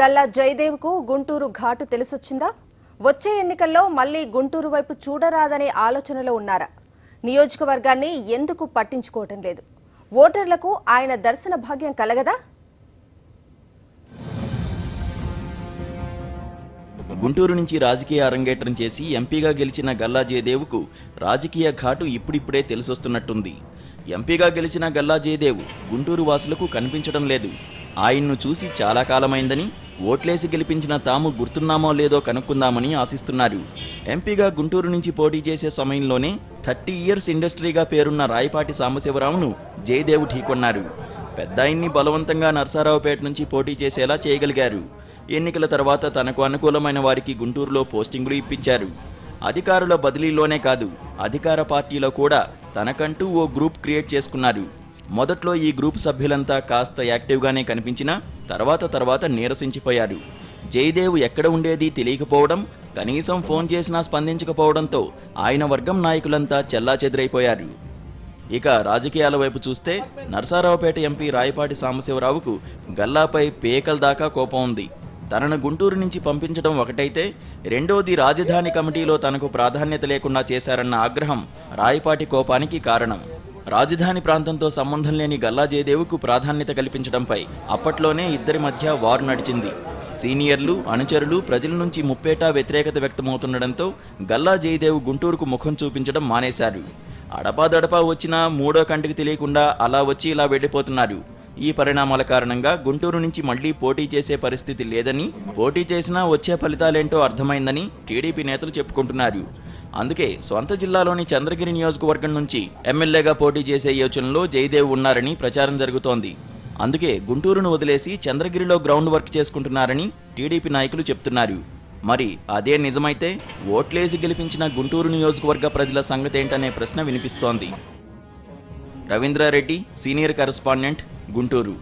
గల్లా జయదేవ్కు గుంటూరు ఘాటు తెలిసొచ్చిందా? వచ్చే ఎన్నికల్లో మళ్లీ గుంటూరు వైపు చూడరాదనే ఆలోచనలో ఉన్నారా? నియోజకవర్గాన్ని ఎందుకు పట్టించుకోవటం లేదు? ఓటర్లకు ఆయన దర్శన భాగ్యం కలగదా? గుంటూరు నుంచి రాజకీయ అరంగేట్రం చేసి ఎంపీగా గెలిచిన గల్లా జయదేవ్కు రాజకీయ ఘాటు ఇప్పుడిప్పుడే తెలిసొస్తున్నట్టుంది. ఎంపీగా గెలిచిన గల్లా జయదేవ్ గుంటూరు వాసులకు కనిపించడం లేదు. ఆయన్ను చూసి చాలా కాలమైందని, ఓట్లేసి గెలిపించిన తాము గుర్తున్నామో లేదో కనుక్కుందామని ఆశిస్తున్నారు. ఎంపీగా గుంటూరు నుంచి పోటీ చేసే సమయంలోనే 30 ఇయర్స్ ఇండస్ట్రీగా పేరున్న రాయపాటి సాంబశివరావును జయదేవ్ ఢీకొన్నారు. పెద్దాయన్ని బలవంతంగా నర్సారావుపేట నుంచి పోటీ చేసేలా చేయగలిగారు. ఎన్నికల తర్వాత తనకు అనుకూలమైన వారికి గుంటూరులో పోస్టింగులు ఇప్పించారు. అధికారుల బదిలీలోనే కాదు, అధికార పార్టీలో కూడా తనకంటూ ఓ గ్రూప్ క్రియేట్ చేసుకున్నారు. మొదట్లో ఈ గ్రూప్ సభ్యులంతా కాస్త యాక్టివ్గానే కనిపించినా తర్వాత నీరసించిపోయారు. జయదేవ్ ఎక్కడ ఉండేది తెలియకపోవడం, కనీసం ఫోన్ చేసినా స్పందించకపోవడంతో ఆయన వర్గం నాయకులంతా చెల్లాచెదురైపోయారు. ఇక రాజకీయాల వైపు చూస్తే నర్సారావుపేట ఎంపీ రాయపాటి సాంబశివరావుకు గల్లాపై పేకల దాకా కోపం ఉంది. తనను గుంటూరు నుంచి పంపించడం ఒకటైతే, రెండోది రాజధాని కమిటీలో తనకు ప్రాధాన్యత లేకుండా చేశారన్న ఆగ్రహం రాయపాటి కోపానికి కారణం. రాజధాని ప్రాంతంతో సంబంధం లేని గల్లా జయదేవ్కు ప్రాధాన్యత కల్పించడంపై అప్పట్లోనే ఇద్దరి మధ్య వారు నడిచింది. సీనియర్లు, అనుచరులు, ప్రజల నుంచి ముప్పేటా వ్యతిరేకత వ్యక్తమవుతుండటంతో గల్లా జయదేవ్ గుంటూరుకు ముఖం చూపించడం మానేశారు. అడపాదడపా వచ్చినా మూడో కంటికి తెలియకుండా అలా వచ్చి ఇలా వెళ్ళిపోతున్నారు. ఈ పరిణామాల కారణంగా గుంటూరు నుంచి మళ్లీ పోటీ చేసే పరిస్థితి లేదని, పోటీ చేసినా వచ్చే ఫలితాలేంటో అర్థమైందని టీడీపీ నేతలు చెప్పుకుంటున్నారు. అందుకే సొంత జిల్లాలోని చంద్రగిరి నియోజకవర్గం నుంచి ఎమ్మెల్యేగా పోటీ చేసే యోచనలో జయదేవ్ ఉన్నారని ప్రచారం జరుగుతోంది. అందుకే గుంటూరును వదిలేసి చంద్రగిరిలో గ్రౌండ్ వర్క్ చేసుకుంటున్నారని టీడీపీ నాయకులు చెప్తున్నారు. మరి అదే నిజమైతే ఓట్లేసి గెలిపించిన గుంటూరు నియోజకవర్గ ప్రజల సంగతేంటనే ప్రశ్న వినిపిస్తోంది. Ravindra Reddy, senior correspondent, Guntur.